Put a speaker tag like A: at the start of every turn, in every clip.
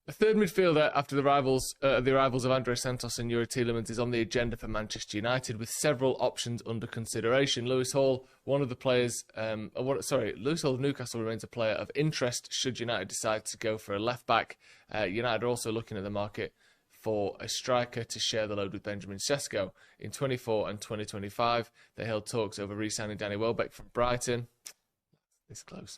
A: The third midfielder after the arrivals of Andres Santos and Youri Tielemans is on the agenda for Manchester United, with several options under consideration. Lewis Hall, one of the players, Lewis Hall of Newcastle remains a player of interest should United decide to go for a left back. United are also looking at the market for a striker to share the load with Benjamin Sesko. In 24 and 2025, they held talks over re-signing Danny Welbeck from Brighton. This close.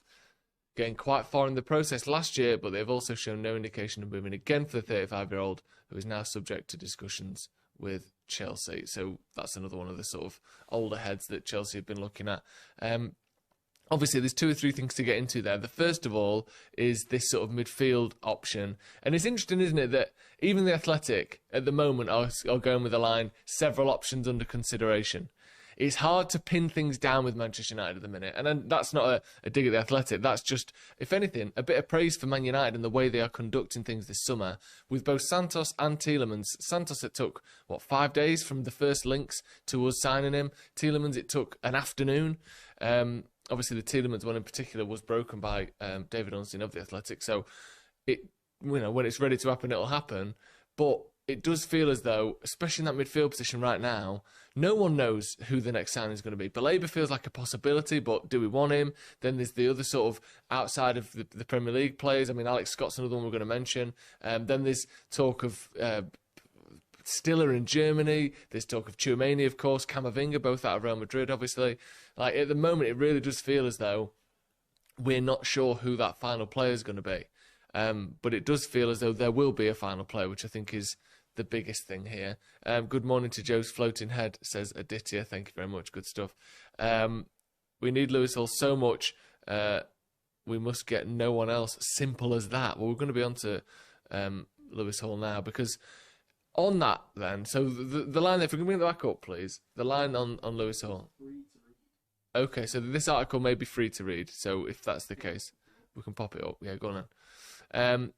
A: Getting quite far in the process last year, but they've also shown no indication of moving again for the 35-year-old, who is now subject to discussions with Chelsea. So that's another one of the sort of older heads that Chelsea have been looking at. Obviously, there's 2 or 3 things to get into there. The first of all is this sort of midfield option. And it's interesting, isn't it, that even the Athletic at the moment are going with the line, several options under consideration. It's hard to pin things down with Manchester United at the minute. And then that's not a dig at the Athletic. That's just, if anything, a bit of praise for Man United and the way they are conducting things this summer. With both Santos and Tielemans. Santos, it took, 5 days from the first links to us signing him. Tielemans, it took an afternoon. Obviously, the Tielemans one in particular was broken by David Ornstein of the Athletic. So, when it's ready to happen, it'll happen. But it does feel as though, especially in that midfield position right now, no one knows who the next signing is going to be. Baleba feels like a possibility, but do we want him? Then there's the other sort of outside of the Premier League players. I mean, Alex Scott's another one we're going to mention. Then there's talk of Stiller in Germany. There's talk of Tchouameni, of course, Camavinga, both out of Real Madrid, obviously. Like, at the moment, it really does feel as though we're not sure who that final player is going to be. But it does feel as though there will be a final player, which I think is the biggest thing here. Good morning to Joe's floating head, says Aditya. Thank you very much. Good stuff. We need Lewis Hall so much. We must get no one else. Simple as that. Well, we're going to be on to Lewis Hall now, because on that then, so the line, if we can bring it back up, please. The line on Lewis Hall. Okay, so this article may be free to read. So if that's the case, we can pop it up. Yeah, go on then.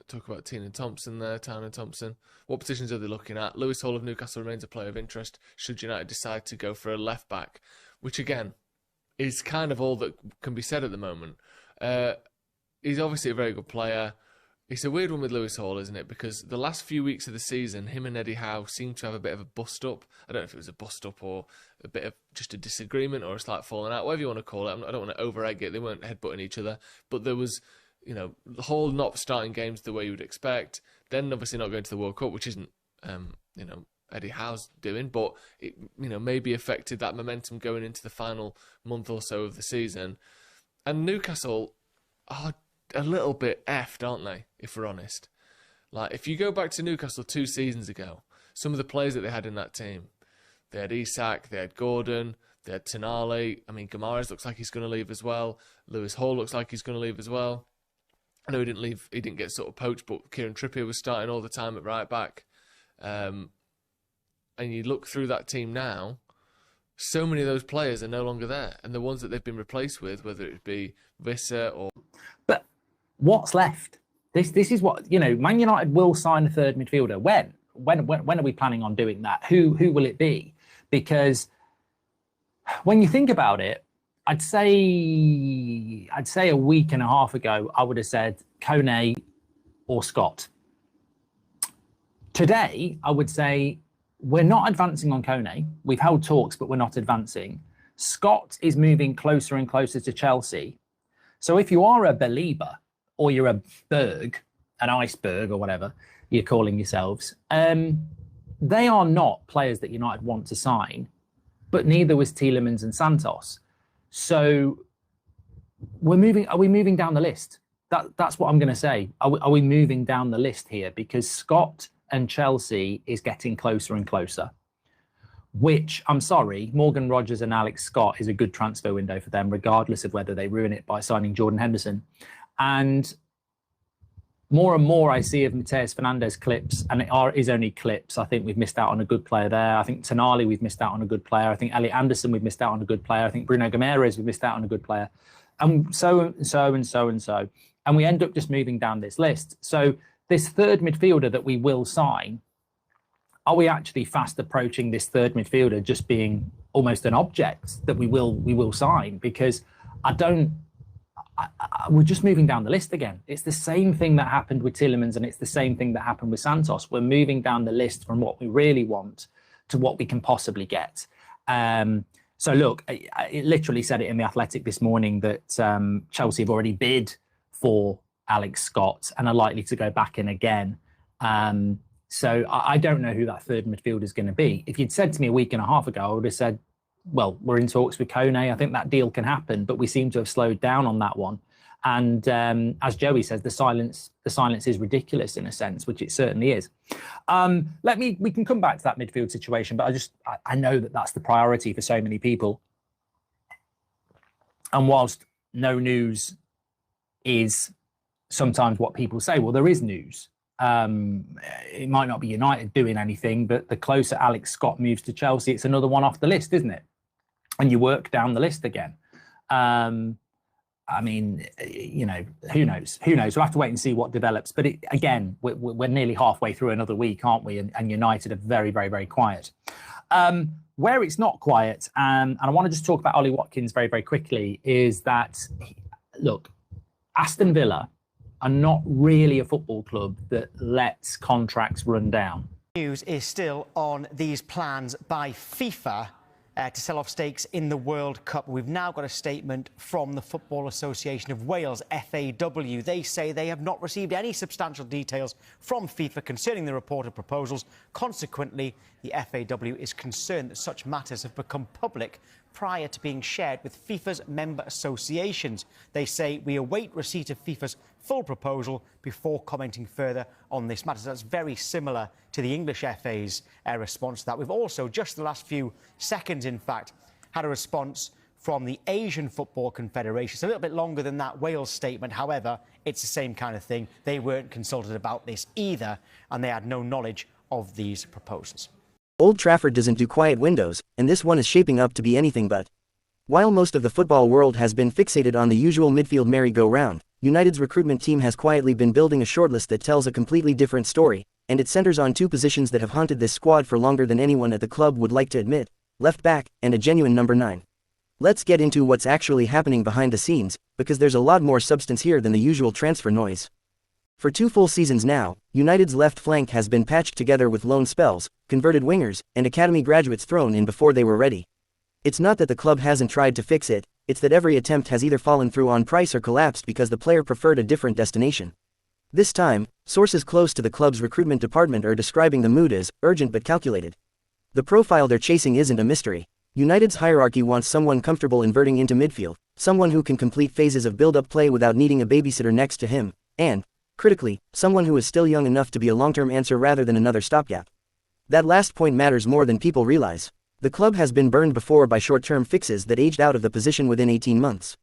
A: Talk about Town and Thompson. What positions are they looking at? Lewis Hall of Newcastle remains a player of interest should United decide to go for a left back, which again is kind of all that can be said at the moment. He's obviously a very good player. It's a weird one with Lewis Hall, isn't it? Because the last few weeks of the season, him and Eddie Howe seemed to have a bit of a bust-up. I don't know if it was a bust-up or a bit of just a disagreement or a slight falling out, whatever you want to call it. I don't want to over-egg it. They weren't headbutting each other. But there was, the Hall not starting games the way you would expect. Then obviously not going to the World Cup, which isn't, Eddie Howe's doing. But it, maybe affected that momentum going into the final month or so of the season. And Newcastle are a little bit effed, aren't they, if we're honest? Like, if you go back to Newcastle 2 seasons ago, some of the players that they had in that team, they had Isak, they had Gordon, they had Tonali. I mean, Guimaraes looks like he's going to leave as well. Lewis Hall looks like he's going to leave as well. I know he didn't leave, he didn't get sort of poached, but Kieran Trippier was starting all the time at right back. And you look through that team now, so many of those players are no longer there. And the ones that they've been replaced with, whether it be Visser or...
B: But what's left? This is what, Man United will sign a third midfielder. When are we planning on doing that? Who will it be? Because when you think about it, I'd say a week and a half ago, I would have said Kone or Scott. Today, I would say we're not advancing on Kone. We've held talks, but we're not advancing. Scott is moving closer and closer to Chelsea. So if you are a believer, or you're a Berg, an iceberg, or whatever you're calling yourselves, they are not players that United want to sign, but neither was Tielemans and Santos. So are we moving down the list? That's what I'm going to say. Are we moving down the list here? Because Scott and Chelsea is getting closer and closer, which, I'm sorry, Morgan Rogers and Alex Scott is a good transfer window for them, regardless of whether they ruin it by signing Jordan Henderson. And more and more I see of Mateus Fernandes clips, and it is only clips. I think we've missed out on a good player there. I think Tonali, we've missed out on a good player. I think Elliot Anderson, we've missed out on a good player. I think Bruno Guimaraes, we've missed out on a good player. And so. And we end up just moving down this list. So this third midfielder that we will sign, are we actually fast approaching this third midfielder just being almost an object that we will sign? Because we're just moving down the list again. It's the same thing that happened with Tielemans, and it's the same thing that happened with Santos. We're moving down the list from what we really want to what we can possibly get. So look, it literally said it in The Athletic this morning that Chelsea have already bid for Alex Scott and are likely to go back in again. So I don't know who that third midfielder is going to be. If you'd said to me a week and a half ago, I would have said, well, we're in talks with Kone. I think that deal can happen, but we seem to have slowed down on that one. And as Joey says, the silence is ridiculous in a sense, which it certainly is. We can come back to that midfield situation, but I know that that's the priority for so many people. And whilst no news is sometimes what people say, well, there is news. It might not be United doing anything, but the closer Alex Scott moves to Chelsea, it's another one off the list, isn't it? And you work down the list again. I mean, you know, who knows? We'll have to wait and see what develops. But again, we're nearly halfway through another week, aren't we? And United are very, very, very quiet. Where it's not quiet, and I want to just talk about Ollie Watkins very, very quickly, is that, look, Aston Villa are not really a football club that lets contracts run down.
C: News is still on these plans by FIFA to sell off stakes in the World Cup. We've now got a statement from the Football Association of Wales, FAW. They say they have not received any substantial details from FIFA concerning the reported proposals. Consequently, the FAW is concerned that such matters have become public prior to being shared with FIFA's member associations. They say we await receipt of FIFA's full proposal before commenting further on this matter. So that's very similar to the English FA's response to that. We've also, just in the last few seconds, in fact, had a response from the Asian Football Confederation. It's a little bit longer than that Wales statement. However, it's the same kind of thing. They weren't consulted about this either, and they had no knowledge of these proposals.
D: Old Trafford doesn't do quiet windows, and this one is shaping up to be anything but. While most of the football world has been fixated on the usual midfield merry-go-round, United's recruitment team has quietly been building a shortlist that tells a completely different story, and it centers on two positions that have haunted this squad for longer than anyone at the club would like to admit: left back and a genuine number 9. Let's get into what's actually happening behind the scenes, because there's a lot more substance here than the usual transfer noise. For 2 full seasons now, United's left flank has been patched together with loan spells, converted wingers, and academy graduates thrown in before they were ready. It's not that the club hasn't tried to fix it, it's that every attempt has either fallen through on price or collapsed because the player preferred a different destination. This time, sources close to the club's recruitment department are describing the mood as urgent but calculated. The profile they're chasing isn't a mystery. United's hierarchy wants someone comfortable inverting into midfield, someone who can complete phases of build-up play without needing a babysitter next to him, and, critically, someone who is still young enough to be a long-term answer rather than another stopgap. That last point matters more than people realize. The club has been burned before by short-term fixes that aged out of the position within 18 months.